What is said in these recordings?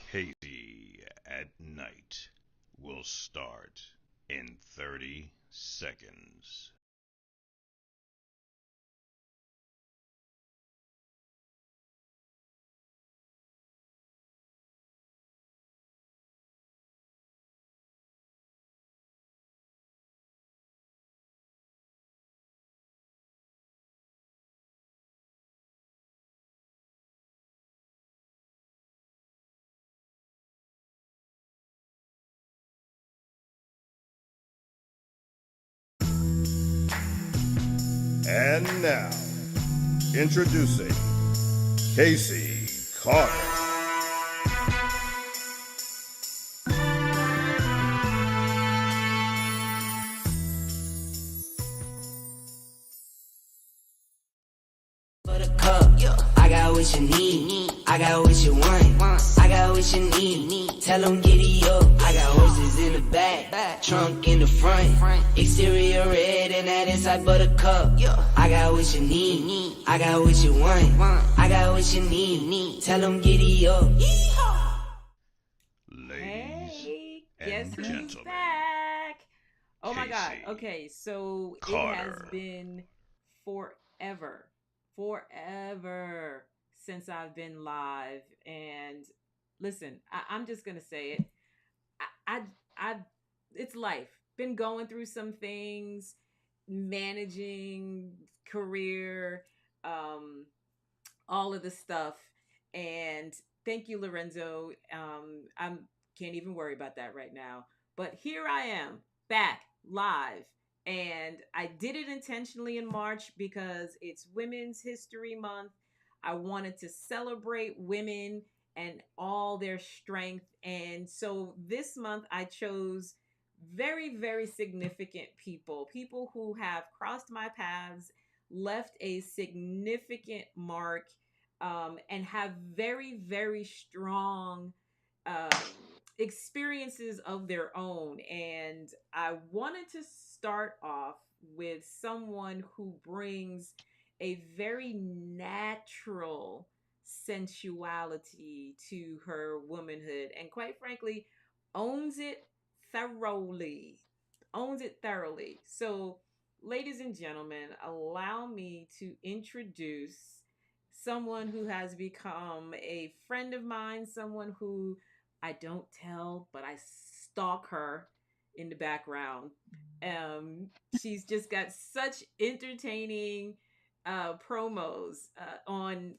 Casey at Night will start in 30 seconds. And now, introducing Casey Carter. For the cup, I got what you need. I got what you want. I got what you need. Tell them giddy up. I got horses in the back, trunk in the front. Exterior red and that inside buttercup. I got what you need. I got what you want. I got what you need. Tell them giddy up. Ladies Hey, guess and who's gentlemen, back? Oh my God. Casey Okay, so it has Carter. been forever since I've been live. And listen, I'm just gonna say it. I, it's life. Been going through some things, managing career, um, all of the stuff. And thank you, Lorenzo. I'm can't even worry about that right now. But here I am, back live. And I did it intentionally in March because it's Women's History Month. I wanted to celebrate women and all their strength. And so this month I chose very, very significant people who have crossed my paths, left a significant mark, and have very, very strong um, experiences of their own. And I wanted to start off with someone who brings a very natural sensuality to her womanhood and, quite frankly, owns it thoroughly. Owns it thoroughly. So, ladies and gentlemen, allow me to introduce someone who has become a friend of mine, someone who I don't tell, but I stalk her in the background. She's just got such entertaining promos on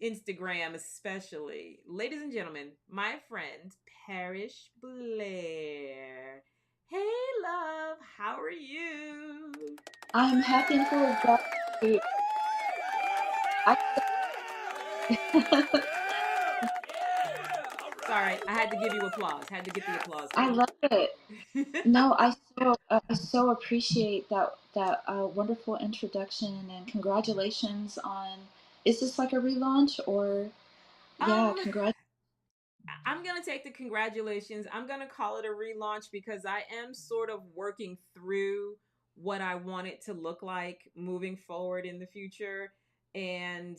Instagram, especially. Ladies and gentlemen, my friend Parish Blair. Hey, love, how are you? I'm happy and full of gratitude. I, Sorry, I had to give you applause. Had to get the applause I love it. for No, I so appreciate that wonderful introduction and congratulations on. Is this like a relaunch or yeah? um, I'm gonna take the congratulations. I'm gonna call it a relaunch because I am sort of working through what I want it to look like moving forward in the future. And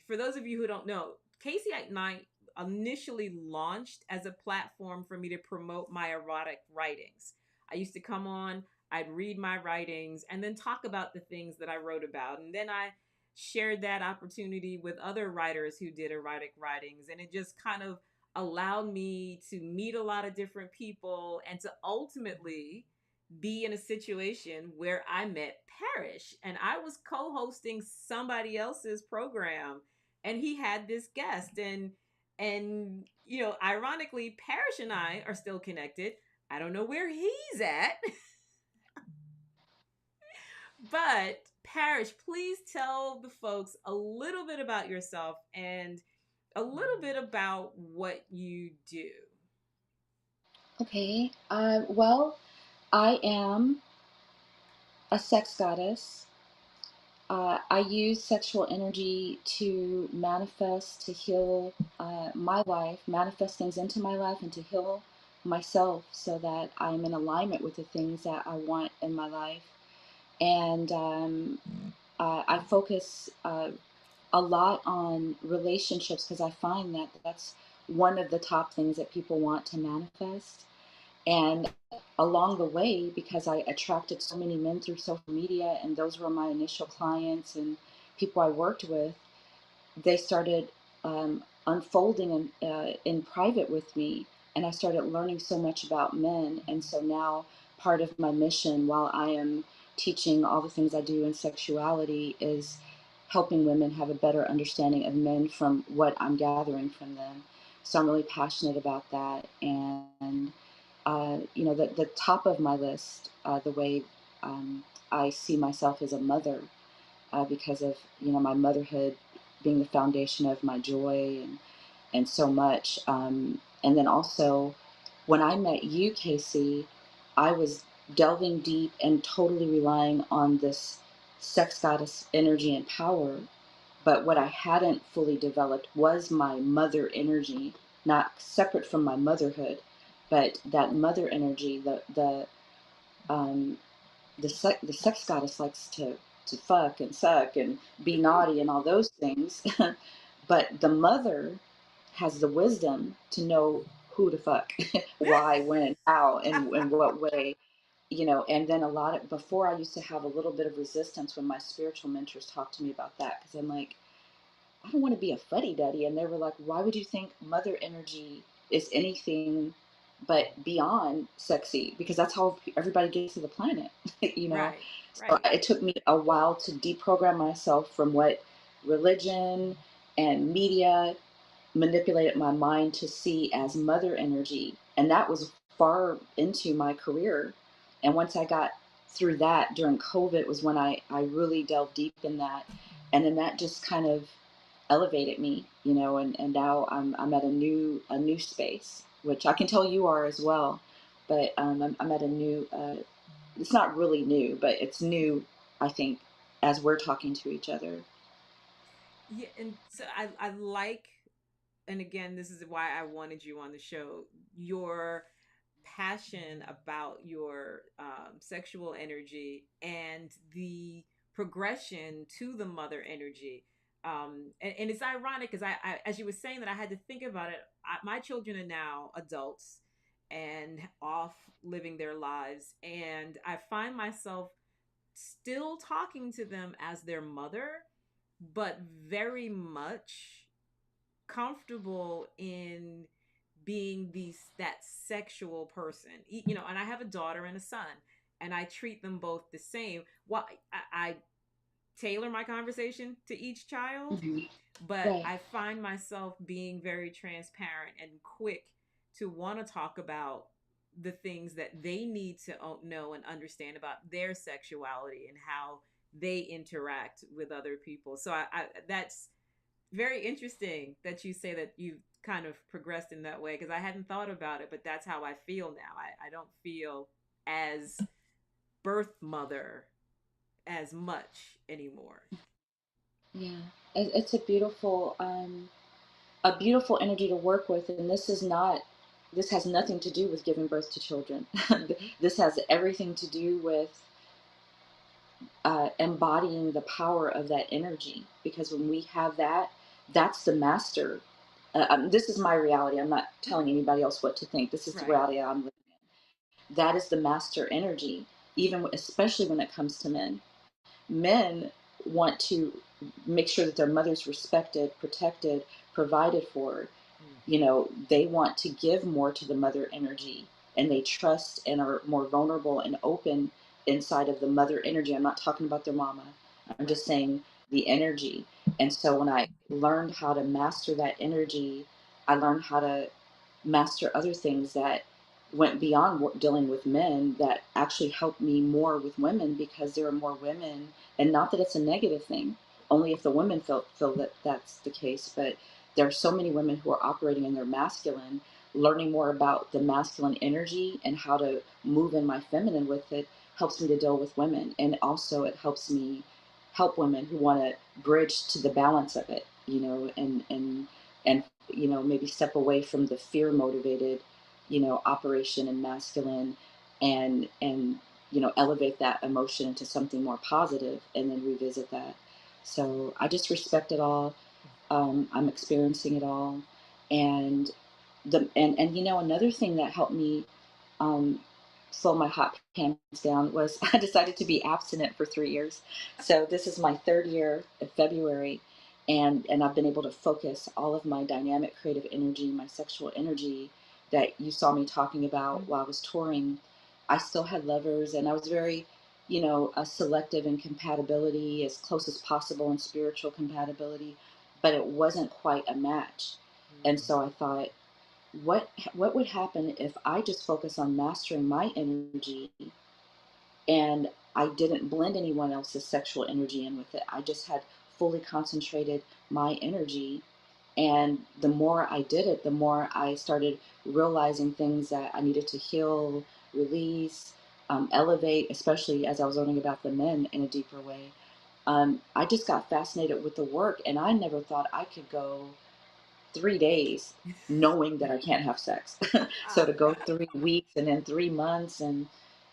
for those of you who don't know, Casey at Night initially launched as a platform for me to promote my erotic writings. I used to come on, I'd read my writings, and then talk about the things that I wrote about, and then I shared that opportunity with other writers who did erotic writings. And it just kind of allowed me to meet a lot of different people and to ultimately be in a situation where I met Parish. And I was co hosting somebody else's program, and he had this guest. And ironically, Parish and I are still connected. I don't know where he's at. But Parish, please tell the folks a little bit about yourself and a little bit about what you do. okay. Well, I am a sex goddess. I use sexual energy to manifest, to heal my life, manifest things into my life, and to heal myself so that I'm in alignment with the things that I want in my life. And I focus a lot on relationships because I find that that's one of the top things that people want to manifest. And along the way, because I attracted so many men through social media, and those were my initial clients and people I worked with, they started unfolding in private with me, and I started learning so much about men. And so now, part of my mission, while I am teaching all the things I do in sexuality, is helping women have a better understanding of men from what I'm gathering from them. So I'm really passionate about that. And the top of my list, the way I see myself as a mother, because of my motherhood being the foundation of my joy and so much. And then also, when I met you, Casey, I was delving deep and totally relying on this sex goddess energy and power. But what I hadn't fully developed was my mother energy, not separate from my motherhood, but that mother energy, um, the sex goddess likes to fuck and suck and be naughty and all those things, but the mother has the wisdom to know who to fuck, why, when, how, and in what way, And then a lot of before, I used to have a little bit of resistance when my spiritual mentors talked to me about that, because I'm like, I don't want to be a fuddy duddy. And they were like, why would you think mother energy is anything but beyond sexy? Because that's how everybody gets to the planet, you know? Right, So right. it took me a while to deprogram myself from what religion and media manipulated my mind to see as mother energy. And that was far into my career. And once I got through that during COVID was when I really delved deep in that. And then that just kind of elevated me, and now I'm at a new space, which I can tell you are as well. But I'm at a new, it's not really new, but it's new, I think, as we're talking to each other. Yeah, and so I like, and again, this is why I wanted you on the show. Your passion about your sexual energy and the progression to the mother energy. And it's ironic because as you were saying that, I had to think about it. My children are now adults and off living their lives, and I find myself still talking to them as their mother, but very much comfortable in being that sexual person. And I have a daughter and a son, and I treat them both the same. Well, I tailor my conversation to each child, Hmm. but Right. I find myself being very transparent and quick to want to talk about the things that they need to know and understand about their sexuality and how they interact with other people. So that's very interesting that you say that you've kind of progressed in that way, because I hadn't thought about it, but that's how I feel now. I don't feel as birth mother as much anymore. Yeah, it's a beautiful energy to work with, and this has nothing to do with giving birth to children. This has everything to do with embodying the power of that energy, because when we have that, that's the master. This is my reality. I'm not telling anybody else what to think. This is the Right. reality I'm living in. That is the master energy, even especially when it comes to men. Men want to make sure that their mother's respected, protected, provided for. Mm. They want to give more to the mother energy, and they trust and are more vulnerable and open inside of the mother energy. I'm not talking about their mama. I'm Right. just saying the energy. And so when I learned how to master that energy, I learned how to master other things that went beyond dealing with men, that actually helped me more with women, because there are more women. And not that it's a negative thing, only if the women feel that that's the case. But there are so many women who are operating in their masculine, learning more about the masculine energy and how to move in my feminine with it helps me to deal with women. And also it helps me help women who want to bridge to the balance of it, and maybe step away from the fear motivated, operation in masculine, and elevate that emotion into something more positive, and then revisit that. So I just respect it all. I'm experiencing it all, And another thing that helped me um, slow my hot pants down was I decided to be abstinent for 3 years. So this is my third year in February, and I've been able to focus all of my dynamic creative energy, my sexual energy that you saw me talking about Mm. while I was touring. I still had lovers, and I was very, selective in compatibility, as close as possible in spiritual compatibility, but it wasn't quite a match. And Mm. so I thought, what would happen if I just focus on mastering my energy and I didn't blend anyone else's sexual energy in with it. I just had fully concentrated my energy. And the more I did it, the more I started realizing things that I needed to heal, release, elevate, especially as I was learning about the men in a deeper way. I just got fascinated with the work, and I never thought I could go 3 days knowing that I can't have sex. So to go 3 weeks and then 3 months, and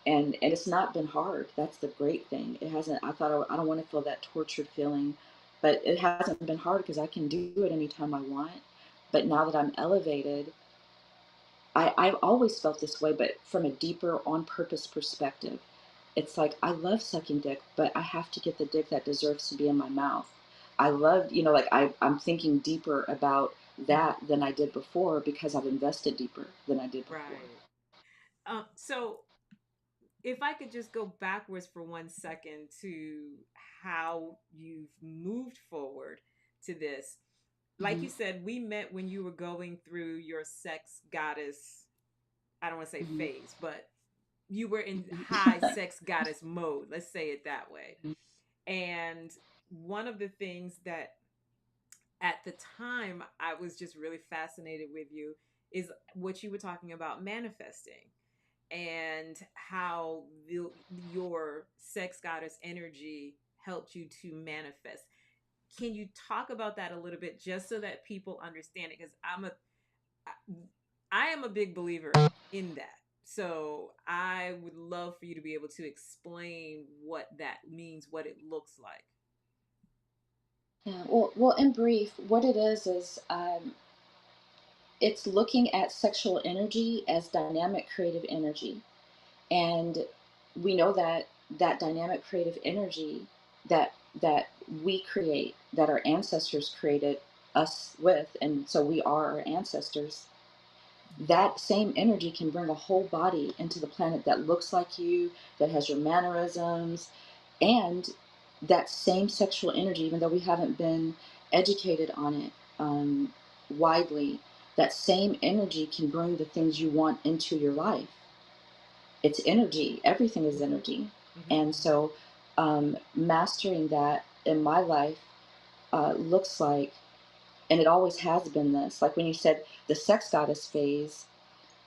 it's not been hard. That's the great thing. It hasn't. I thought I don't want to feel that tortured feeling, but it hasn't been hard because I can do it anytime I want. But now that I'm elevated, I've always felt this way, but from a deeper on purpose perspective. It's like I love sucking dick, but I have to get the dick that deserves to be in my mouth. I love, like I'm thinking deeper about Mhm. that than I did before because I've invested deeper than I did before. Right. So if I could just go backwards for 1 second to how you've moved forward to this. Like Hmm. you said, we met when you were going through your sex goddess, I don't want to say Hmm. phase, but you were in high sex goddess mode. Let's say it that way. And one of the things that at the time I was just really fascinated with you is what you were talking about manifesting and how your sex goddess energy helped you to manifest. Can you talk about that a little bit just so that people understand it? Because I am a big believer in that. So I would love for you to be able to explain what that means, what it looks like. Yeah. Well, in brief, what it is it's looking at sexual energy as dynamic creative energy. And we know that that dynamic creative energy that we create, that our ancestors created us with, and so we are our ancestors, that same energy can bring a whole body into the planet that looks like you, that has your mannerisms, and that same sexual energy, even though we haven't been educated on it widely, that same energy can bring the things you want into your life. It's energy. Everything is energy. Mm-hmm. And so, mastering that in my life looks like, and it always has been this. Like when you said the sex goddess phase,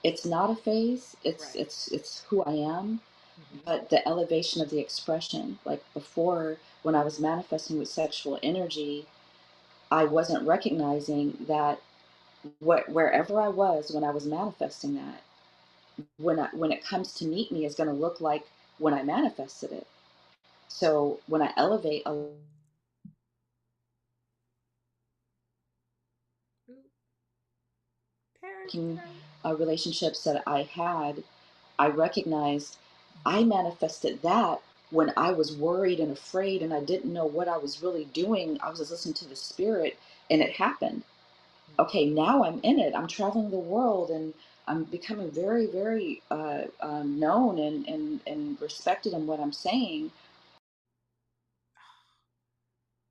it's not a phase. It's Right. it's it's who I am. Mm-hmm. But the elevation of the expression, like before, when I was manifesting with sexual energy, I wasn't recognizing that wherever I was when I was manifesting that, when it comes to meet me, is going to look like when I manifested it. So when I elevate Parish, did working I? relationships that I had, I recognized I manifested that when I was worried and afraid and I didn't know what I was really doing. I was just listening to the spirit, and it happened. Okay, now I'm in it. I'm traveling the world, and I'm becoming very, very known and respected in what I'm saying.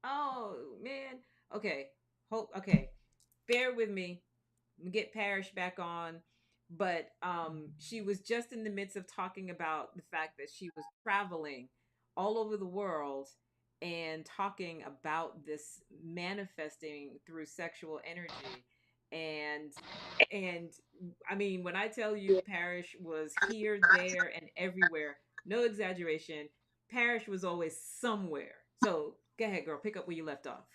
Oh man. Okay. Hope. Okay. Bear with me. Get Parish back on. But she was just in the midst of talking about the fact that she was traveling all over the world and talking about this manifesting through sexual energy. And and I mean, when I tell you Parish was here, there, and everywhere, no exaggeration, Parish was always somewhere. So go ahead, girl, pick up where you left off.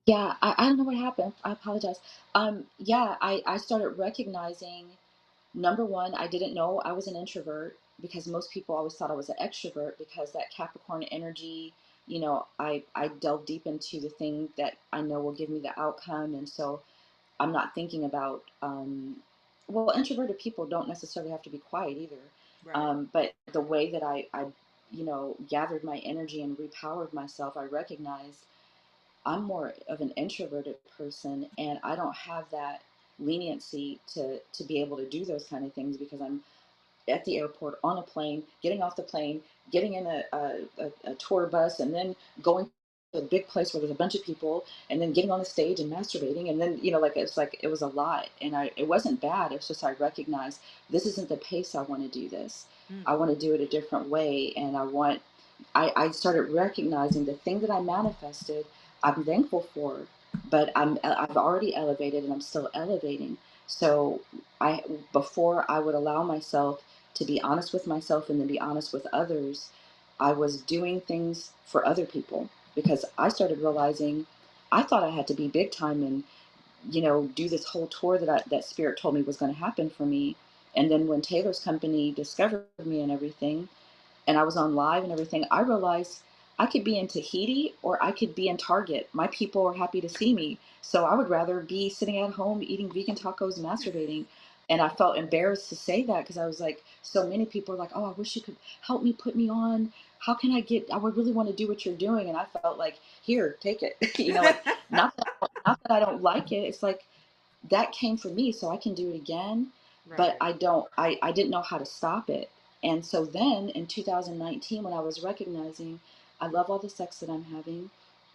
Yeah, I don't know what happened. I apologize. Yeah, I started recognizing, number one, I didn't know I was an introvert because most people always thought I was an extrovert because that Capricorn energy, I delve deep into the thing that I know will give me the outcome. And so I'm not thinking about, well, introverted people don't necessarily have to be quiet either. Right. But the way that I, gathered my energy and repowered myself, I recognized I'm more of an introverted person, and I don't have that leniency to be able to do those kind of things because I'm at the airport on a plane, getting off the plane, getting in a tour bus, and then going to a big place where there's a bunch of people, and then getting on the stage and masturbating, and then like it was a lot, and it wasn't bad. It's just I recognized this isn't the pace I want to do this. Mm. I want to do it a different way, and I started recognizing the thing that I manifested. I'm thankful for, but I've already elevated, and I'm still elevating. So I before I would allow myself to be honest with myself and then be honest with others, I was doing things for other people because I started realizing I thought I had to be big time and do this whole tour that Spirit told me was going to happen for me. And then when Taylor's company discovered me and everything, and I was on live and everything, I realized I could be in Tahiti or I could be in Target. My people are happy to see me. So I would rather be sitting at home eating vegan tacos and masturbating. And I felt embarrassed to say that because I was like, so many people are like, oh, I wish you could help me, put me on. How can I would really want to do what you're doing. And I felt like, here, take it. Like not that I don't like it. It's like, that came from me, so I can do it again. But Right. I didn't know how to stop it. And so then in 2019, when I was recognizing I love all the sex that I'm having,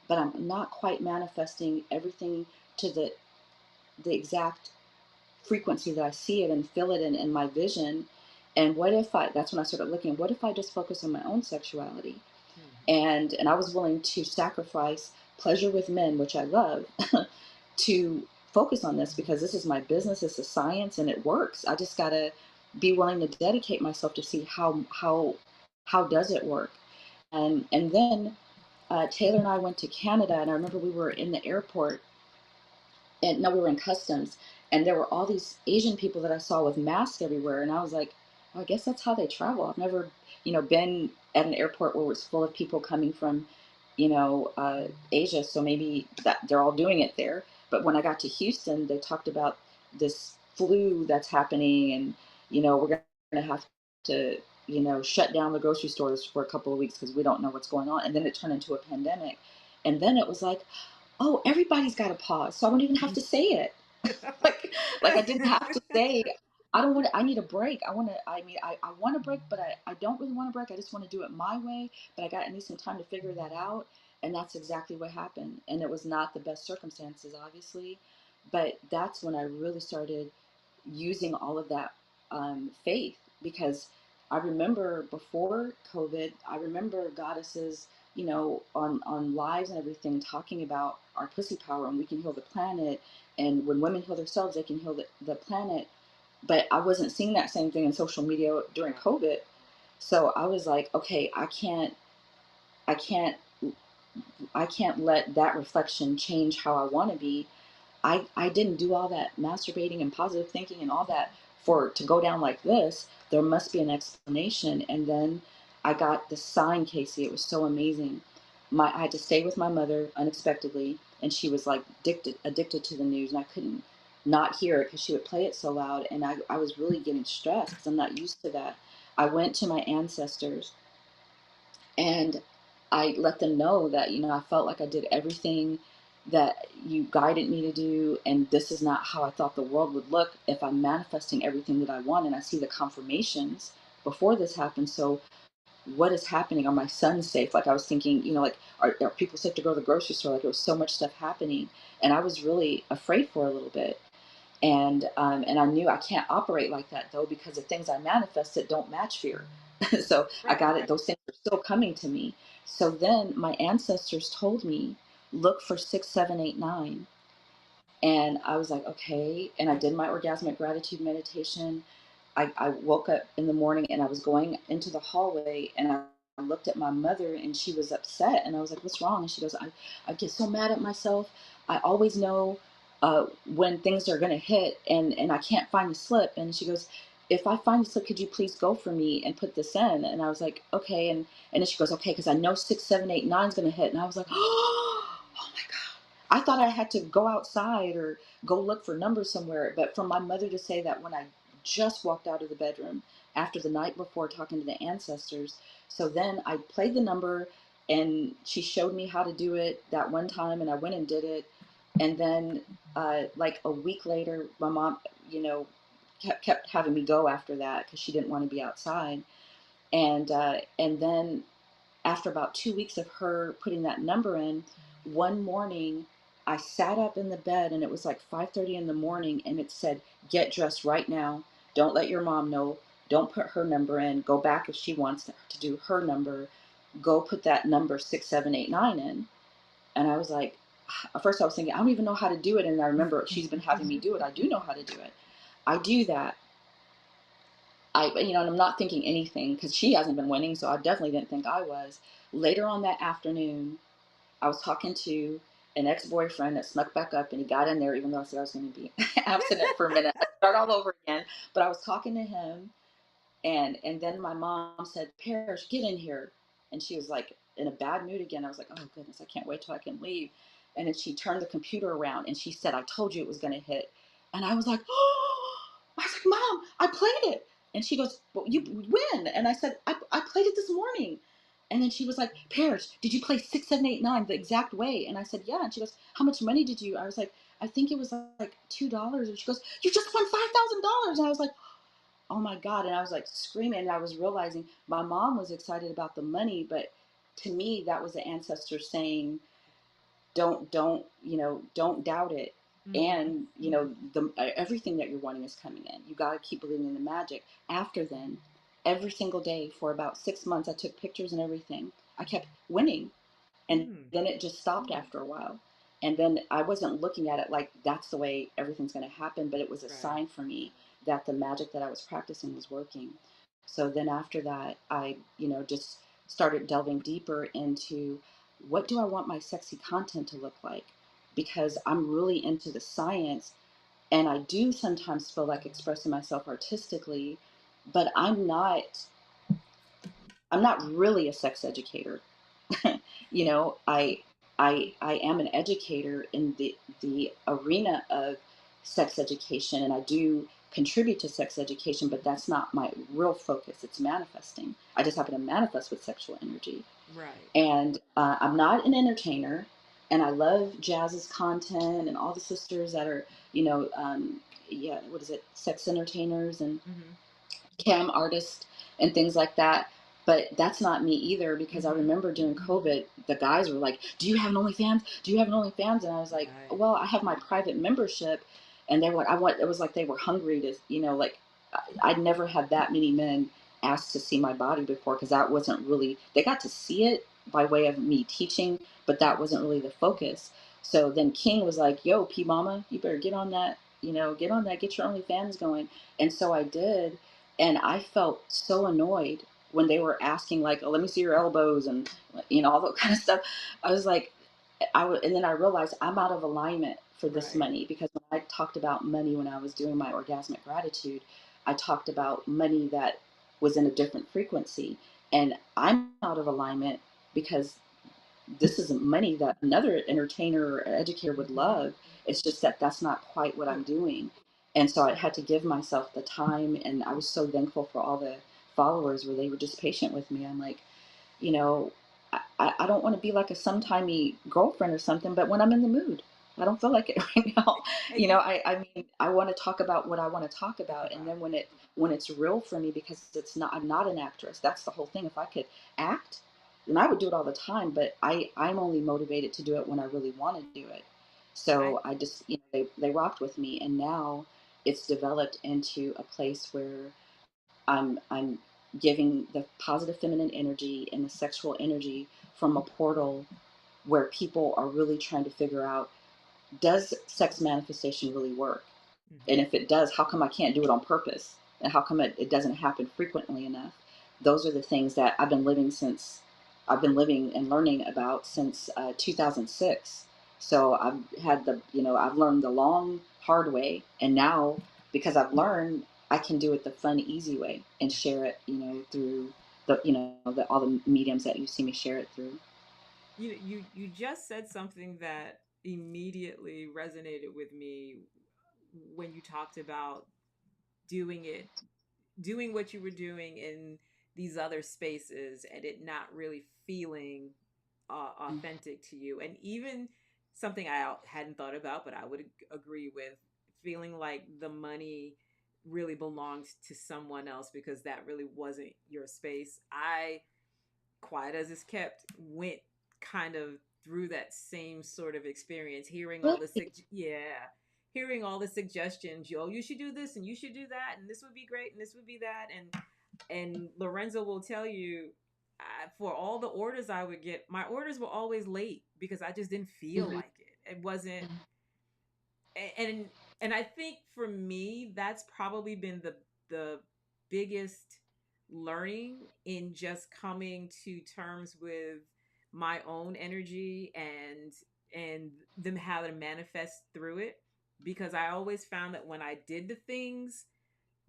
but I'm not quite manifesting everything to the exact frequency that I see it and feel it in my vision. And what if that's when I started looking, what if I just focus on my own sexuality? Mhm. And I was willing to sacrifice pleasure with men, which I love, to focus on this because this is my business, it's a science, and it works. I just gotta be willing to dedicate myself to see how does it work. And then Taylor and I went to Canada, and I remember we were in the airport, and no, we were in customs, and there were all these Asian people that I saw with masks everywhere, and I was like, oh, I guess that's how they travel. I've never, been at an airport where it's full of people coming from, Asia, so maybe that they're all doing it there. But when I got to Houston, they talked about this flu that's happening, and we're going to have to, shut down the grocery stores for a couple of weeks because we don't know what's going on, and then it turned into a pandemic, and then it was like, oh, everybody's got a pause, so I don't even have to say it. like, like I didn't have to say, I don't want to, I need a break. I want to break, but I don't really want to break. I just want to do it my way, but I need some time to figure that out. And that's exactly what happened. And it was not the best circumstances, obviously, but that's when I really started using all of that faith because I remember before COVID, I remember goddesses, on lives and everything talking about our pussy power and we can heal the planet. And when women heal themselves, they can heal the planet. But I wasn't seeing that same thing in social media during COVID. So I was like, okay, I can't, I can't let that reflection change how I want to be. I didn't do all that masturbating and positive thinking and all that for to go down like this. There must be an explanation. And then I got the sign, Casey. It was so amazing. I had to stay with my mother unexpectedly, and she was like addicted to the news, and I couldn't not hear it because she would play it so loud, and I was really getting stressed because I'm not used to that. I went to my ancestors and I let them know that, I felt like I did everything that you guided me to do. And this is not how I thought the world would look if I'm manifesting everything that I want. And I see the confirmations before this happened. So what is happening? Are my sons safe? Like I was thinking, like, are people safe to go to the grocery store? Like there was so much stuff happening. And I was really afraid for a little bit. And I knew I can't operate like that though, because the things I manifested don't match fear. So I Right. got it. Those things are still coming to me. So then my ancestors told me, look for 6, 7, 8, 9. And I was like, okay. And I did my orgasmic gratitude meditation. I woke up in the morning and I was going into the hallway and I looked at my mother and she was upset. And I was like, what's wrong? And she goes, I get so mad at myself. I always know when things are going to hit and I can't find the slip. And she goes, if I find the slip, could you please go for me and put this in? And I was like, okay. And then she goes, okay, because I know 6, 7, 8, 9 is going to hit. And I was like, oh my God. I thought I had to go outside or go look for numbers somewhere. But for my mother to say that when I just walked out of the bedroom after the night before talking to the ancestors, so then I played the number and she showed me how to do it that one time and I went and did it. And then like a week later, my mom, kept having me go after that because she didn't want to be outside. And then after about 2 weeks of her putting that number in, one morning I sat up in the bed and it was like 5:30 in the morning and it said, "Get dressed right now. Don't let your mom know. Don't put her number in. Go back if she wants to do her number. Go put that number 6789 in." And I was like, at first I was thinking, I don't even know how to do it. And I remember she's been having me do it. I do know how to do it. I do that. And I'm not thinking anything because she hasn't been winning, so I definitely didn't think I was. Later on that afternoon, I was talking to an ex-boyfriend that snuck back up, and he got in there even though I said I was going to be abstinent for a minute. I start all over again, but I was talking to him, and then my mom said, "Parish, get in here," and she was like in a bad mood again. I was like, "Oh goodness, I can't wait till I can leave." And then she turned the computer around and she said, "I told you it was going to hit," and I was like, "Oh!" I was like, "Mom, I played it." And she goes, "Well, you win." And I said, I played it this morning." And then she was like, "Parish, did you play 6789 the exact way?" And I said, "Yeah." And she goes, "How much money did you?" I was like, "I think it was like $2." And she goes, "You just won $5,000." And I was like, oh my God. And I was like screaming, and I was realizing my mom was excited about the money, but to me, that was the ancestors saying, don't doubt it. Mm-hmm. And, everything that you're wanting is coming in. You got to keep believing in the magic. After then, every single day for about 6 months, I took pictures and everything. I kept winning. And Mm, then it just stopped after a while. And then I wasn't looking at it like that's the way everything's going to happen, but it was a right. sign for me that the magic that I was practicing was working. So then after that, I, just started delving deeper into what do I want my sexy content to look like? Because I'm really into the science and I do sometimes feel like expressing myself artistically, but I'm not really a sex educator. you know, I am an educator in the arena of sex education, and I do contribute to sex education, but that's not my real focus. It's manifesting. I just happen to manifest with sexual energy, Right. and I'm not an entertainer. And I love Jazz's content and all the sisters that are, yeah, what is it, sex entertainers and Mm-hmm. cam artist and things like that. But that's not me either because I Mm-hmm. remember during COVID, the guys were like, "Do you have an OnlyFans? Do you have an OnlyFans?" And I was like, Right. "Well, I have my private membership." And they were like, "I want." It was like they were hungry to, like I'd never had that many men ask to see my body before because that wasn't really. They got to see it by way of me teaching, but that wasn't really the focus. So then King was like, "Yo, P Mama, you better get on that. Get on that. Get your OnlyFans going." And so I did, and I felt so annoyed when they were asking like, "Oh, let me see your elbows," and all that kind of stuff. I was like, and then I realized I'm out of alignment for this Right. money because when I talked about money when I was doing my orgasmic gratitude, I talked about money that was in a different frequency, and I'm out of alignment because this isn't money that another entertainer or educator would love. It's just that that's not quite what I'm But doing. And so I had to give myself the time. And I was so thankful for all the followers where they were just patient with me. I'm like, you know, I don't want to be like a sometimey girlfriend or something, but when I'm in the mood, I don't feel like it right now. and I mean, I want to talk about what I want to talk talk about. And about then when it's real for me, because I'm not an actress. That's the whole thing. If I could act, then I would do it all the time, but I'm only motivated to do it when I really want to do it. I So I just, they rocked with me. And now it's developed into a place where I'm giving the positive feminine energy and the sexual energy from a portal where people are really trying to figure out, does sex manifestation really work? And mm-hmm. if it does, how come I can't do it on purpose? And how come it doesn't happen frequently enough? Those are the things that I've been living and learning about since 2006. So I've learned the long, hard way. And now, because I've learned, I can do it the fun, easy way and share it, through all the mediums that you see me share it through. You just said something that immediately resonated with me when you talked about doing it, doing what you were doing in these other spaces and it not really feeling authentic to you. And even something I hadn't thought about, but I would agree with, feeling like the money really belonged to someone else because that really wasn't your space. I, quiet as it's kept, went kind of through that same sort of experience, hearing all the Really? hearing all the suggestions. Yo, you should do this and you should do that, and this would be great and this would be that, and Lorenzo will tell you, for all the orders I would get, my orders were always late because I just didn't feel Mhm. like it. It wasn't, and and I think for me, that's probably been the biggest learning in just coming to terms with my own energy and them how to manifest through it, because I always found that when I did the things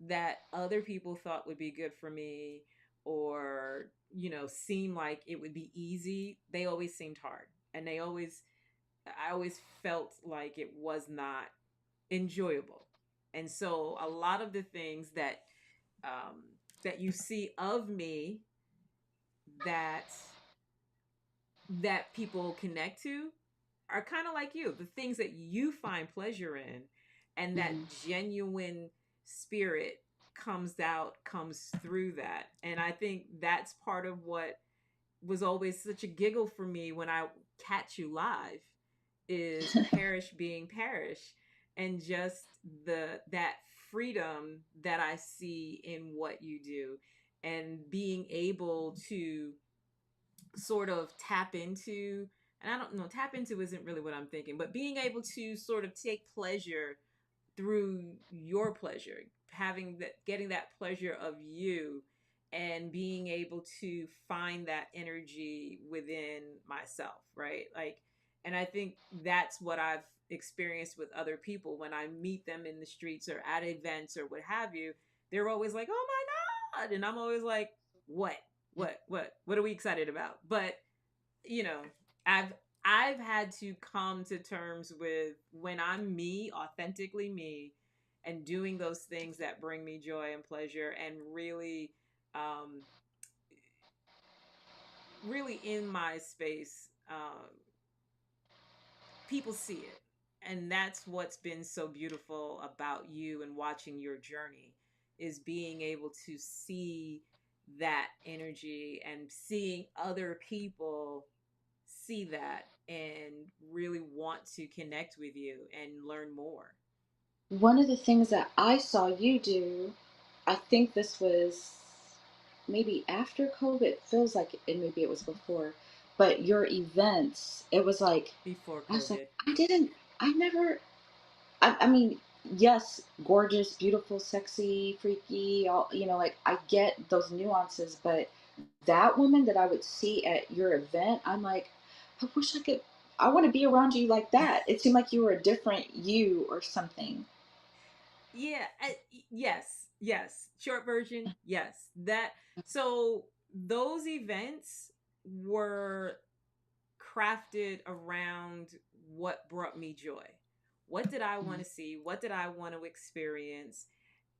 that other people thought would be good for me, or seemed like it would be easy, they always seemed hard, and I always felt like it was not enjoyable. And so a lot of the things um, that you see of me that people connect to are kind of like you, the things that you find pleasure in, and that Mhm. genuine spirit comes through that. And I think that's part of what was always such a giggle for me when I catch you live, is Parish being Parish, and just that freedom that I see in what you do, and being able to sort of tap into, and I don't know, tap into isn't really what I'm thinking, but being able to sort of take pleasure through your pleasure, having that, getting that pleasure of you, and being able to find that energy within myself, right? Like, and I think that's what I've experienced with other people when I meet them in the streets or at events or what have you. They're always like, "Oh my god," and I'm always like, "What? What are we excited about?" But you know, I've I've had to come to terms with when I'm me, authentically me, and doing those things that bring me joy and pleasure, and um, really in my space. People see it, and that's what's been so beautiful about you and watching your journey, is being able to see that energy and seeing other people see that and really want to connect with you and learn more. One of the things that I saw you do, I think this was maybe after COVID, feels like it, maybe it was before, but your events, it was like, Before I was like, COVID. I never, I mean, yes, gorgeous, beautiful, sexy, freaky, all, like I get those nuances, but that woman that I would see at your event, I'm like, I wish I could, I want to be around you like that. It seemed like you were a different you or something. Yeah, yes. Short version, yes. That, so those events were crafted around what brought me joy. What did I want to see? What did I want to experience?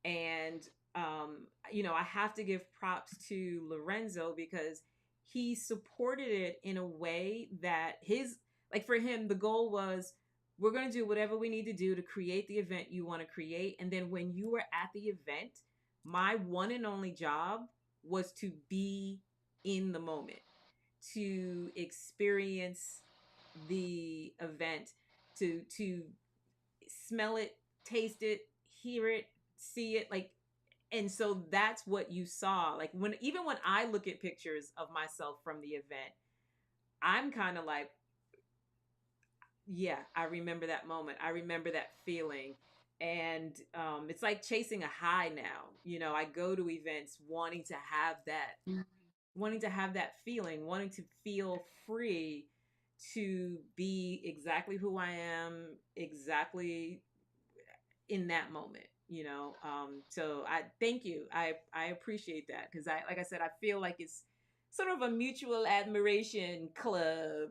And I have to give props to Lorenzo because he supported it in a way that his, like, for him the goal was, we're going to do whatever we need to do to create the event you want to create, and then when you were at the event, my one and only job was to be in the moment, to experience the event, to smell it, taste it, hear it, see it, like. And so that's what you saw. Like, when, even when I look at pictures of myself from the event, I'm kind of like, yeah, I remember that moment. I remember that feeling. And it's like chasing a high now. I go to events wanting to have that feeling, wanting to feel free to be exactly who I am, exactly in that moment. So I thank you. I appreciate that, because I, like I said, I feel like it's sort of a mutual admiration club.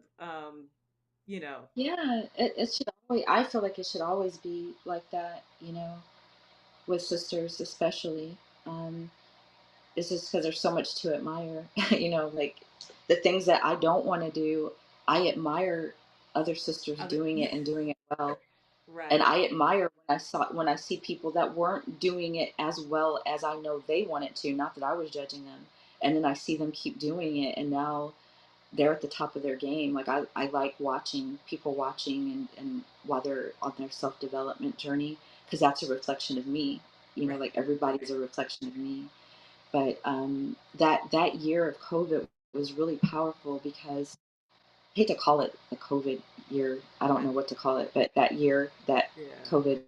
you know. Yeah, it should always, I feel like it should always be like that, with sisters especially. Um, it's just because there's so much to admire, like the things that I don't want to do, I admire other sisters Other, doing it and doing it well. And right, I admire when I see people that weren't doing it as well as I know they wanted to, not that I was judging them. And then I see them keep doing it, and now they're at the top of their game. Like I like watching people watching and while they're on their self development journey, because that's a reflection of me. right, Like everybody's a reflection of me. But that year of COVID was really powerful because I hate to call it the COVID year. I don't right, know what to call it, but that year that yeah, COVID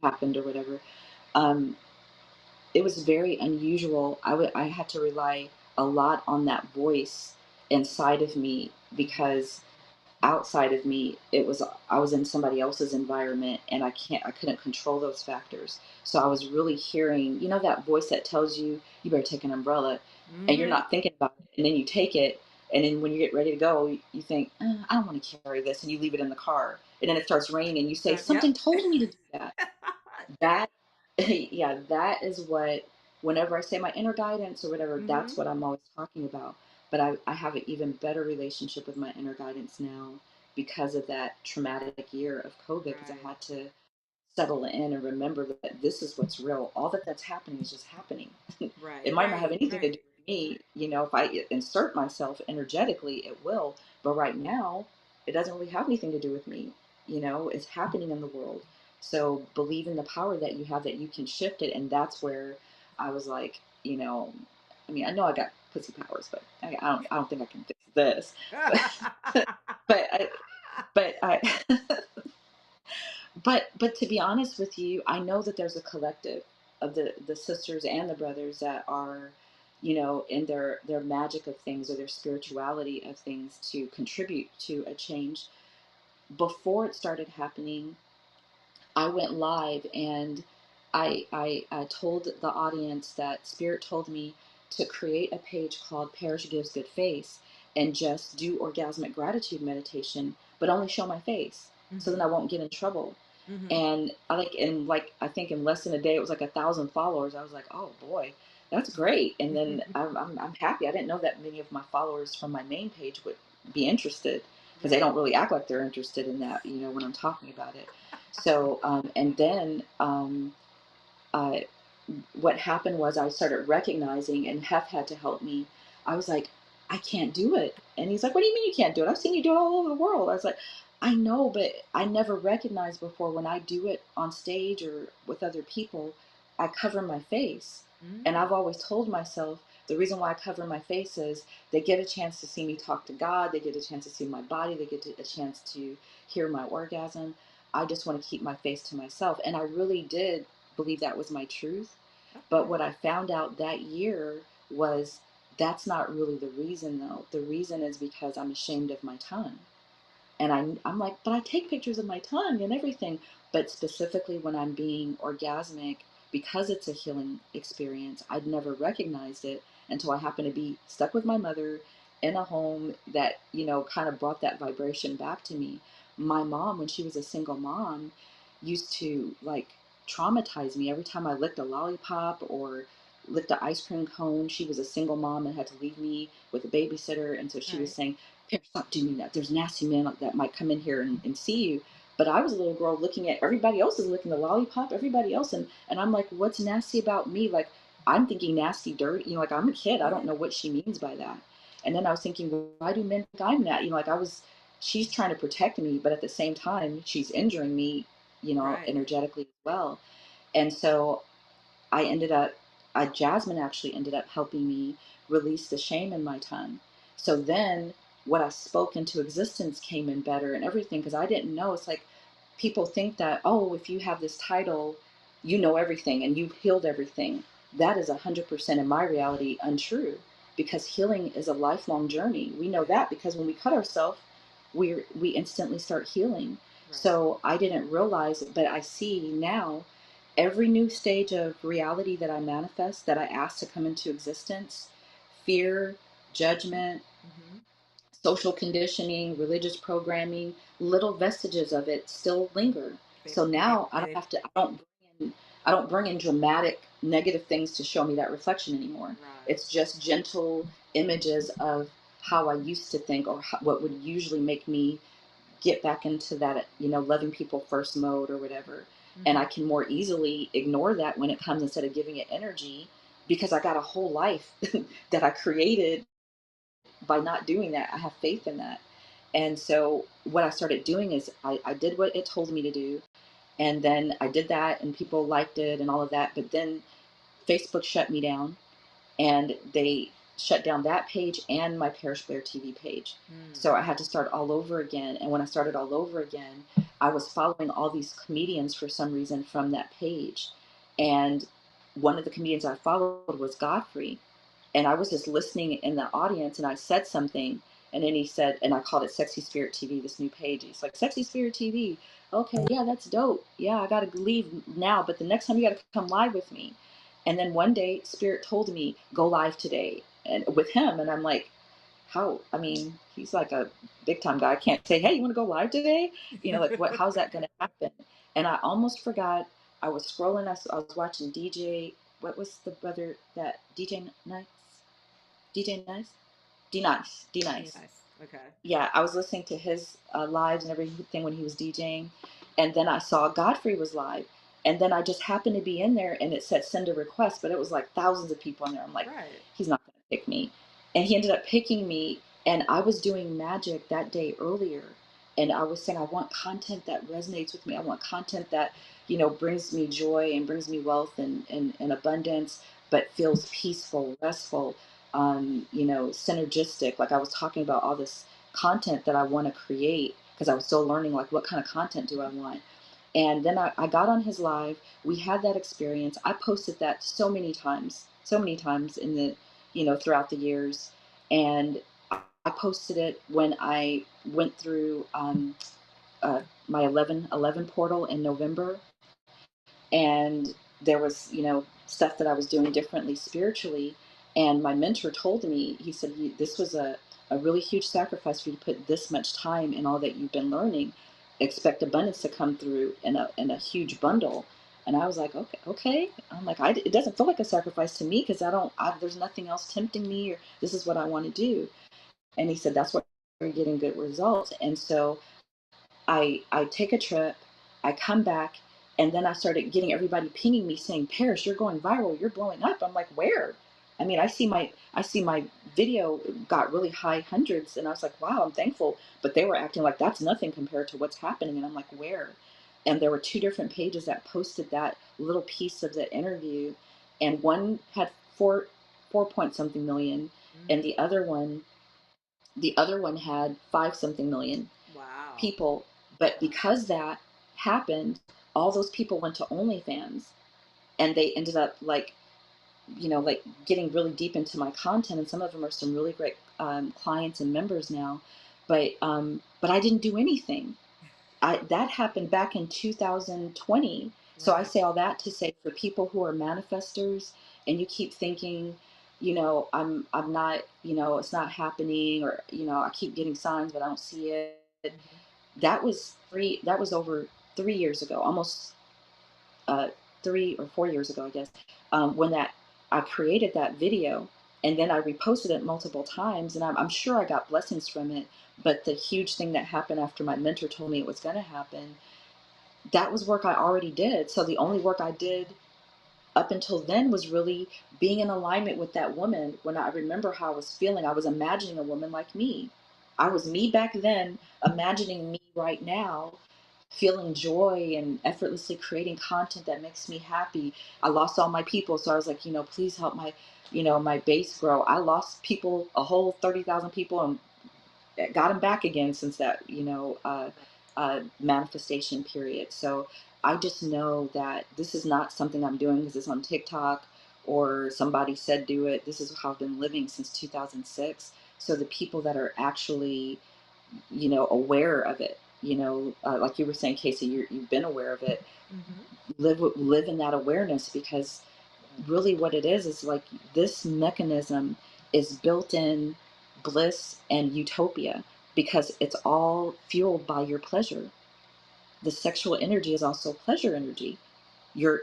happened or whatever, um, it was very unusual. I had to rely a lot on that voice inside of me hmm, because outside of me I was in somebody else's environment, and I couldn't control those factors. So I was really hearing, that voice that tells you you better take an umbrella, and you're hmm, not thinking about it, and then you take it, and then when you get ready to go, you think, I don't want to carry this, and you leave it in the car, and then it starts raining, and you say, yep, something told me to do that. That yeah, that is what, whenever I say my inner guidance or whatever, hmm, that's what I'm always talking about. But I have an even better relationship with my inner guidance now because of that traumatic year of COVID, because I right, had to settle in and remember that this is what's real. All that's happening is just happening. right, It might not have right, anything to do right, with me. If I insert myself energetically, it will. But right now, it doesn't really have anything to do with me. It's happening in the world. So believe in the power that you have, that you can shift it. And that's where I was like, I mean, I know I got pussy powers, but I don't think I can fix this. But I, but I, but to be honest with you, I know that there's a collective of the sisters and the brothers that are, in their magic of things or their spirituality of things to contribute to a change. Before it started happening, I went live, and I told the audience that Spirit told me to create a page called Parish Gives Good Face and just do orgasmic gratitude meditation, but only show my face so then hmm, I won't get in trouble. hmm, And I think in less than a day it was like 1,000 followers. I was like, oh boy, that's great. And then I'm happy. I didn't know that many of my followers from my main page would be interested, because they right, don't really act like they're interested in that, when I'm talking about it. So, and then uh, what happened was I started recognizing, and Hef had to help me. I was like, I can't do it. And he's like, what do you mean you can't do it? I've seen you do it all over the world. I was like, I know, but I never recognized before when I do it on stage or with other people, I cover my face. And mm, I've always told myself the reason why I cover my face is they get a chance to see me talk to God. They get a chance to see my body. They get a chance to hear my orgasm. I just want to keep my face to myself. And I really did believe that was my truth. But okay, what I found out that year was that's not really the reason, though. The reason is because I'm ashamed of my tongue. And I'm like, but I take pictures of my tongue and everything. But specifically when I'm being orgasmic, because it's a healing experience, I'd never recognized it until I happened to be stuck with my mother in a home that, kind of brought that vibration back to me. My mom, when she was a single mom, used to like traumatize me every time I licked a lollipop or licked an ice cream cone. She was a single mom and had to leave me with a babysitter. And so she was right, saying, "Here, stop doing that. There's nasty men that might come in here and see you." But I was a little girl looking at everybody else is licking the lollipop, everybody else. And I'm like, what's nasty about me? Like, I'm thinking nasty, dirty. Like, I'm a kid. I don't yeah, know what she means by that. And then I was thinking, well, why do men think I'm that? Like, she's trying to protect me, but at the same time, she's injuring me, right, energetically as well. And so I ended up, Jasmine actually ended up helping me release the shame in my tongue. So then what I spoke into existence came in better and everything, because I didn't know. It's like people think that, oh, if you have this title, you know everything and you've healed everything. That is 100% in my reality untrue, because healing is a lifelong journey. We know yeah, that because when we cut ourselves, we instantly start healing. right, So I didn't realize it, but I see now every new stage of reality that I manifest, that I ask to come into existence, fear, judgment, hmm, social conditioning, religious programming, little vestiges of it still linger. So now I don't have to, I don't bring in dramatic negative things to show me that reflection anymore. Right. It's just gentle images of how I used to think, or what would usually make me get back into that, loving people first mode or whatever. And I Mm-hmm. can more easily ignore that when it comes, instead of giving it energy, because I got a whole life that I created by not doing that. I have faith in that. And so what I started doing is I did what it told me to do. And then I did that and people liked it and all of that. But then Facebook shut me down, and they shut down that page and my Parish Blair TV page. Mm. So I had to start all over again. And when I started all over again, I was following all these comedians for some reason from that page. And one of the comedians I followed was Godfrey. And I was just listening in the audience, and I said something, and then he said, and I called it Sexy Spirit TV, this new page. He's like, Sexy Spirit TV. Okay, yeah, that's dope. Yeah, I got to leave now, but the next time you got to come live with me. And then one day, Spirit told me, go live today, and with him. And I'm like, how? I mean, he's like a big time guy. I can't say, hey, you want to go live today? Like, what? How's that going to happen? And I almost forgot. I was scrolling. I was watching DJ. What was the brother that DJ Nice? DJ Nice? D Nice. D Be Nice. nice. Okay. Yeah, I was listening to his lives and everything when he was DJing, and then I saw Godfrey was live, and then I just happened to be in there, and it said send a request, but it was like thousands of people in there. I'm like, Right. he's not going to pick me, and he ended up picking me, and I was doing magic that day earlier, and I was saying I want content that resonates with me. I want content that brings me joy and brings me wealth and abundance, but feels peaceful, restful, synergistic. Like I was talking about all this content that I want to create, because I was still learning, like, what kind of content do I want. And then I got on his live. We had that experience. I posted that so many times in the, throughout the years. And I posted it when I went through my 1111 portal in November. And there was, stuff that I was doing differently spiritually. And my mentor told me, he said, this was a really huge sacrifice for you to put this much time in all that you've been learning. Expect abundance to come through in a huge bundle. And I was like, okay. I'm like, it doesn't feel like a sacrifice to me, because there's nothing else tempting me, or this is what I want to do. And he said, that's what you're getting good results. And so I take a trip, I come back, and then I started getting everybody pinging me saying, Parish, you're going viral, you're blowing up. I'm like, where? I mean, I see my video got really high hundreds, and I was like, wow, I'm thankful. But they were acting like that's nothing compared to what's happening. And I'm like, where? And there were two different pages that posted that little piece of the interview, and one had four point something million, and Mm. the other one had five something million Wow. people. But because that happened, all those people went to OnlyFans, and they ended up like getting really deep into my content. And some of them are some really great clients and members now. But I didn't do anything. That happened back in 2020. So I Right. say all that to say, for people who are manifestors, and you keep thinking, I'm not, it's not happening, or I keep getting signs but I don't see it. Mm-hmm. That was over 3 years ago, almost 3 or 4 years ago, I guess, when that I created that video, and then I reposted it multiple times, and I'm sure I got blessings from it. But the huge thing that happened after my mentor told me it was going to happen, that was work I already did. So the only work I did up until then was really being in alignment with that woman. When I remember how I was feeling, I was imagining a woman like me. I was me back then, imagining me right now, feeling joy and effortlessly creating content that makes me happy. I lost all my people, so I was like, please help my base grow. I lost people, a whole 30,000 people, and got them back again since that manifestation period. So I just know that this is not something I'm doing because it's on TikTok or somebody said do it. This is how I've been living since 2006. So the people that are actually aware of it, like you were saying, Casey, you've been aware of it. Mm-hmm. Live in that awareness, because really what it is like, this mechanism is built in bliss and utopia, because it's all fueled by your pleasure. The sexual energy is also pleasure energy. Your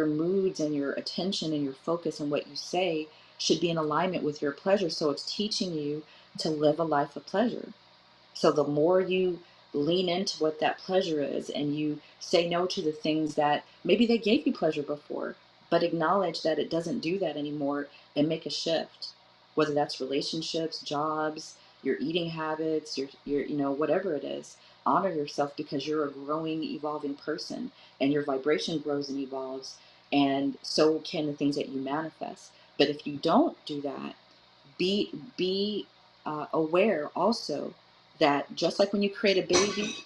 moods and your attention and your focus and what you say should be in alignment with your pleasure, so it's teaching you to live a life of pleasure. So the more you lean into what that pleasure is and you say no to the things that maybe they gave you pleasure before, but acknowledge that it doesn't do that anymore and make a shift. Whether that's relationships, jobs, your eating habits, your whatever it is, honor yourself, because you're a growing, evolving person, and your vibration grows and evolves, and so can the things that you manifest. But if you don't do that, be aware also that just like when you create a baby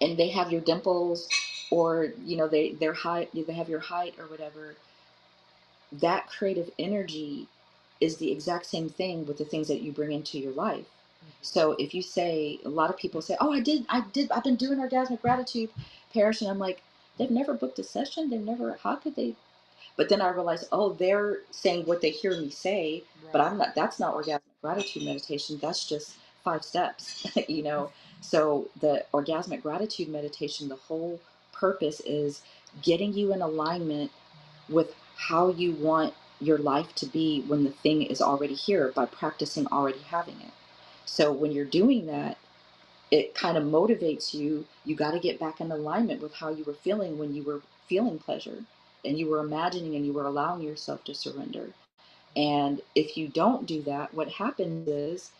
and they have your dimples, or they're height, they have your height or whatever, that creative energy is the exact same thing with the things that you bring into your life. So if you say, a lot of people say, oh, I've been doing orgasmic gratitude, Parish, and I'm like, they've never booked a session, they've never, how could they? But then I realized, oh, they're saying what they hear me say, but I'm not. That's not orgasmic gratitude meditation. That's just 5 steps, So the orgasmic gratitude meditation, the whole purpose is getting you in alignment with how you want your life to be when the thing is already here, by practicing already having it. So when you're doing that, it kind of motivates you. You got to get back in alignment with how you were feeling when you were feeling pleasure, and you were imagining and you were allowing yourself to surrender. And if you don't do that, what happens is,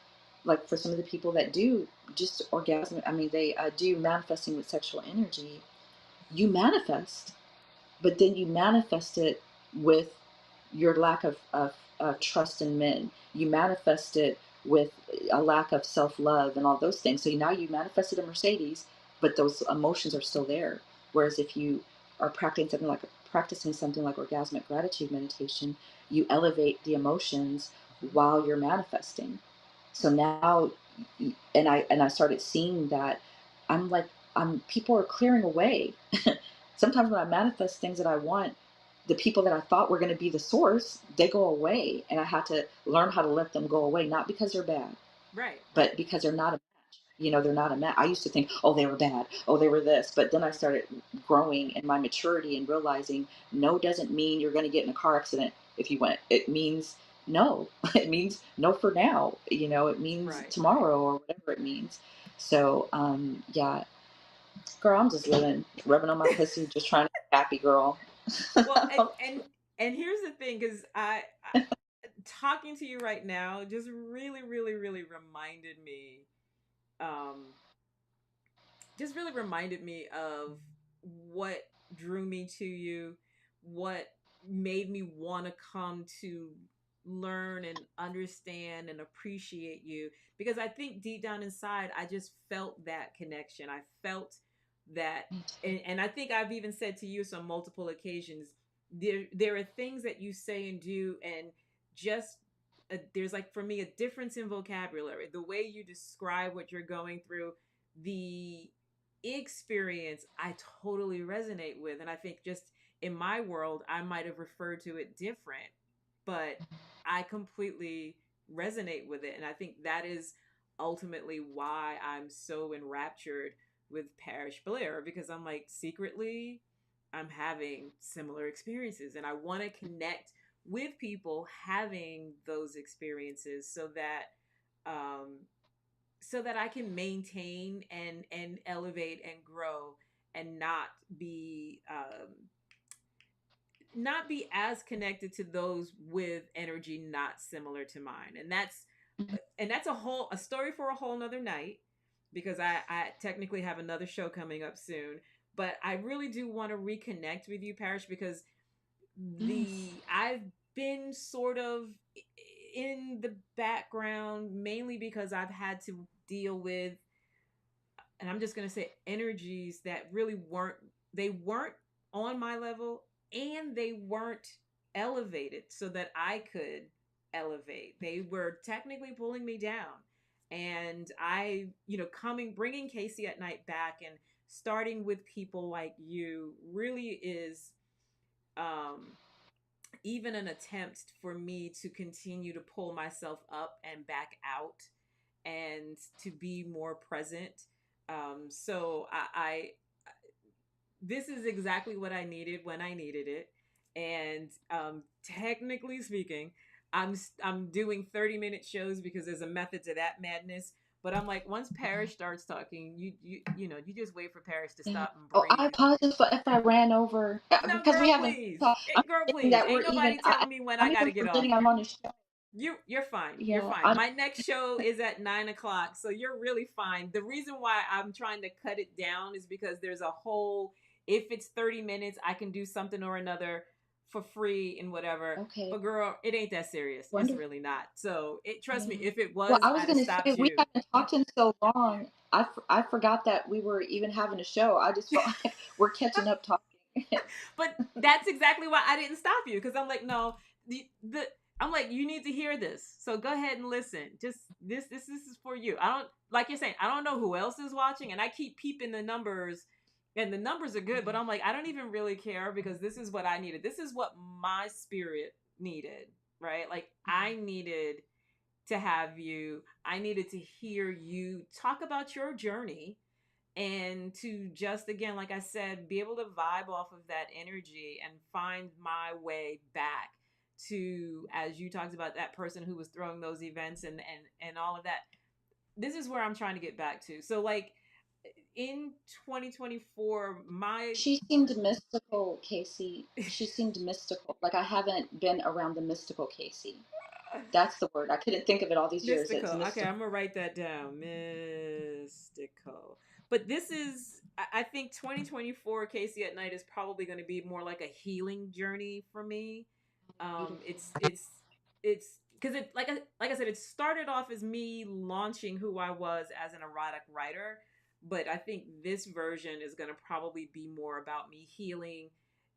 like for some of the people that do just orgasm, I mean, they do manifesting with sexual energy, you manifest, but then you manifest it with your lack of trust in men. You manifest it with a lack of self-love and all those things. So now you manifested a Mercedes, but those emotions are still there. Whereas if you are practicing something like orgasmic gratitude meditation, you elevate the emotions while you're manifesting. So now, and I started seeing that, I'm like, people are clearing away. Sometimes when I manifest things that I want, the people that I thought were going to be the source, they go away, and I had to learn how to let them go away, not because they're bad, Right, but because they're not a match. They're not a match. I used to think, oh, they were bad, oh, they were this, but then I started growing in my maturity and realizing no doesn't mean you're going to get in a car accident if you went. It means no. It means no for now. It means right, right. tomorrow, or whatever it means. So yeah, girl, I'm just living, rubbing on my pussy, just trying to be happy, girl. Well, and here's the thing, because talking to you right now just really, really, really um, reminded me of what drew me to you, what made me want to come to learn and understand and appreciate you. Because I think deep down inside, I just felt that connection. I felt that, and I think I've even said to you on multiple occasions, there are things that you say and do, and just there's, like, for me, a difference in vocabulary, the way you describe what you're going through, the experience I totally resonate with. And I think just in my world, I might have referred to it different, but I completely resonate with it. And I think that is ultimately why I'm so enraptured with Parish Blair, because I'm like, secretly, I'm having similar experiences, and I want to connect with people having those experiences, um, so that I can maintain and elevate and grow, and not be as connected to those with energy not similar to mine. And that's a story for a whole nother night, because I technically have another show coming up soon. But I really do want to reconnect with you, Parish, because Yes. the I've been sort of in the background, mainly because I've had to deal with, and I'm just going to say, energies that really weren't on my level, and they weren't elevated so that I could elevate. They were technically pulling me down. And bringing Casey at Night back and starting with people like you really is, um even an attempt for me to continue to pull myself up and back out and to be more present. So this is exactly what I needed when I needed it. And technically speaking, I'm doing 30-minute shows because there's a method to that madness. But I'm like, once Parish starts talking, you just wait for Parish to Yeah. stop and Oh, I breathe. apologize if I ran over No, because we girl, haven't please. talked. I'm Girl, forgetting please. that we're Ain't even. nobody telling me when I I'm got to even get off. forgetting I'm on the show. You're fine. You're Yeah, fine. My next show is at 9 o'clock, so you're really fine. The reason why I'm trying to cut it down is because there's a whole. If it's 30 minutes, I can do something or another for free and whatever. okay, But girl, it ain't that serious. It's wonderful. really not. So trust me. Yeah. If it Well, was, I was I'd have gonna say stopped we you. haven't talked in so long. I forgot that we were even having a show. I just felt like we're catching up talking. But that's exactly why I didn't stop you because I'm like, no, the I'm like, you need to hear this. So go ahead and listen. Just this is for you. I don't like you're saying, I don't know who else is watching, and I keep peeping the numbers, and the numbers are good, but I'm like, I don't even really care because this is what I needed. This is what my spirit needed, right? Like I needed to have you, I needed to hear you talk about your journey and to just again like I said be able to vibe off of that energy and find my way back to, as you talked about, that person who was throwing those events and all of that. This is where I'm trying to get back to. So like in 2024 my She seemed mystical, Casey. She seemed mystical. Like I haven't been around the mystical Casey. That's the word. I couldn't think of it all these years. It's mystical. Okay, mystical. I'm gonna write that down. Mystical. But this is, I think 2024 Casey at Night is probably going to be more like a healing journey for me. Beautiful. It's because it like I said, it started off as me launching who I was as an erotic writer, but I think this version is going to probably be more about me healing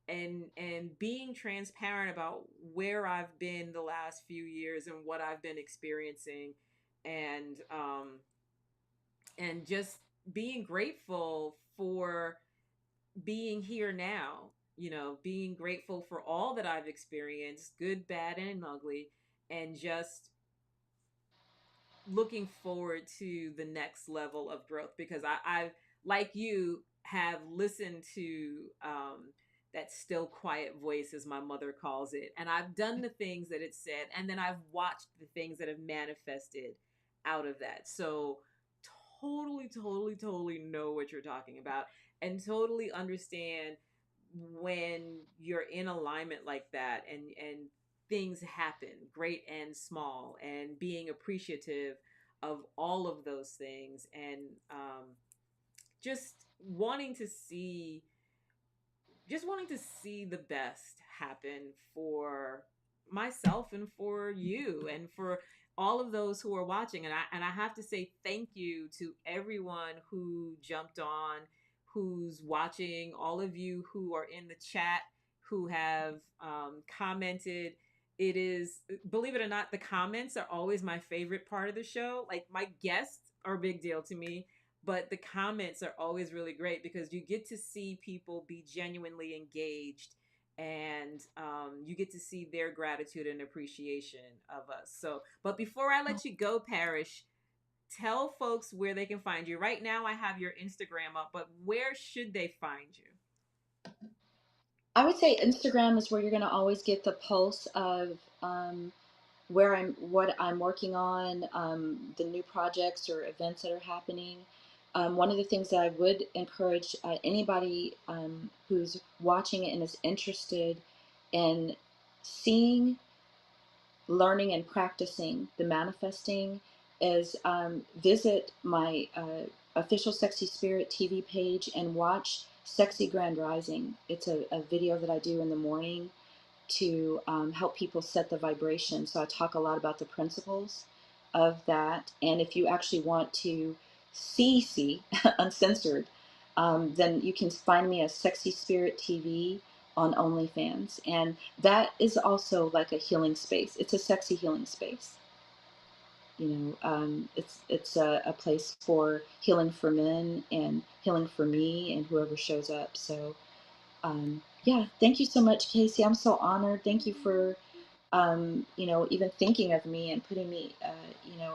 and being transparent about where I've been the last few years and what I've been experiencing, and and just being grateful for being here now, being grateful for all that I've experienced, good, bad, and ugly, and just looking forward to the next level of growth because I've, like you, have listened to that still quiet voice, as my mother calls it, and I've done the things that it said, and then I've watched the things that have manifested out of that. So totally, totally, totally know what you're talking about and totally understand when you're in alignment like that and things happen, great and small, and being appreciative of all of those things, and just wanting to see the best happen for myself and for you and for all of those who are watching. And I have to say thank you to everyone who jumped on, who's watching, all of you who are in the chat, who have commented. It is, believe it or not, the comments are always my favorite part of the show. Like my guests are a big deal to me, but the comments are always really great because you get to see people be genuinely engaged, and you get to see their gratitude and appreciation of us. So, but before I let you go, Parish, tell folks where they can find you. Right now I have your Instagram up, but where should they find you? I would say Instagram is where you're going to always get the pulse of what I'm working on, the new projects or events that are happening. One of the things that I would encourage anybody who's watching it and is interested in seeing, learning, and practicing the manifesting is visit my official Sexy Spirit TV page and watch Sexy Grand Rising. It's a video that I do in the morning to help people set the vibration. So I talk a lot about the principles of that. And if you actually want to see uncensored, then you can find me as Sexy Spirit TV on OnlyFans. And that is also like a healing space. It's a sexy healing space. It's a place for healing for men and healing for me and whoever shows up. So Yeah, thank you so much, Casey. I'm so honored. Thank you for even thinking of me and putting me,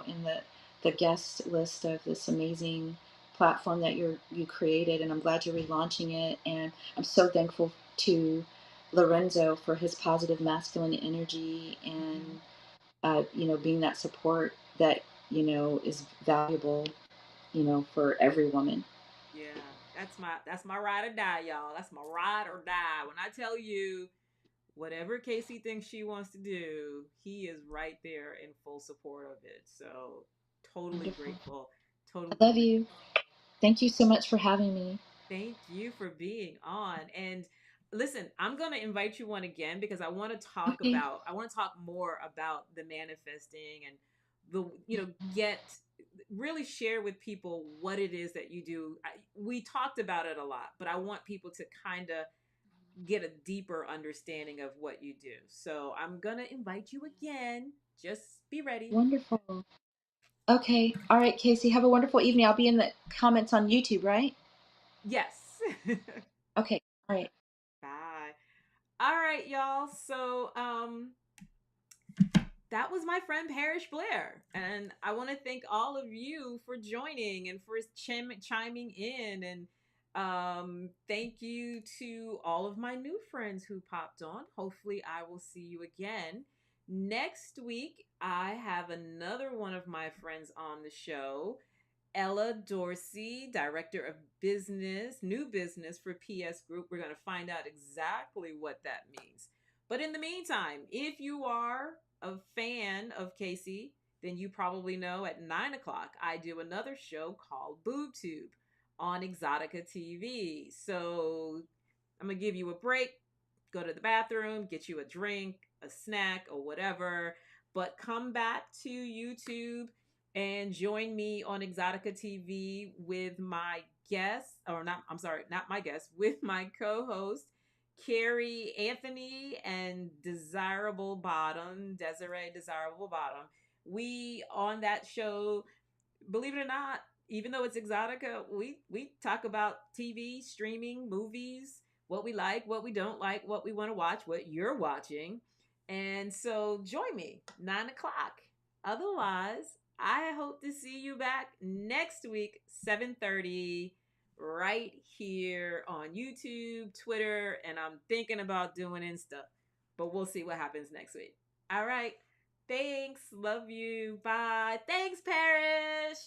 in the guest list of this amazing platform that you created. And I'm glad you're relaunching it. And I'm so thankful to Lorenzo for his positive masculine energy Mm-hmm. and, being that support that, is valuable, for every woman. Yeah, that's my ride or die, y'all. That's my ride or die. When I tell you whatever Casey thinks she wants to do, he is right there in full support of it. So totally Wonderful. grateful. I Totally love you. grateful. Thank you so much for having me. Thank you for being on. And listen, I'm going to invite you on again because Okay. I want to talk more about the manifesting and get really share with people what it is that you do. We talked about it a lot, but I want people to kind of get a deeper understanding of what you do. So I'm going to invite you again. Just be ready. Wonderful. Okay. All right, Casey. Have a wonderful evening. I'll be in the comments on YouTube, right? Yes. Okay. All right. Bye. All right, y'all. So, that was my friend Parish Blair. And I want to thank all of you for joining and for chiming in. And thank you to all of my new friends who popped on. Hopefully, I will see you again. Next week, I have another one of my friends on the show. Ella Dorsey, Director of New Business for PS Group. We're going to find out exactly what that means. But in the meantime, if you are a fan of Casey, then you probably know at 9 o'clock I do another show called BoobTube on Exotica TV. So I'm going to give you a break, go to the bathroom, get you a drink, a snack, or whatever. But come back to YouTube and join me on Exotica TV with my guest, or not, I'm sorry, not my guest, with my co host, Carrie Anthony and Desiree Desirable Bottom. We on that show, believe it or not, even though it's Exotica, we talk about TV, streaming, movies, what we like, what we don't like, what we want to watch, what you're watching. And so join me 9 o'clock. Otherwise, I hope to see you back next week, 7:30, right here on YouTube, Twitter, and I'm thinking about doing Insta. But we'll see what happens next week. All right. Thanks. Love you. Bye. Thanks, Parish.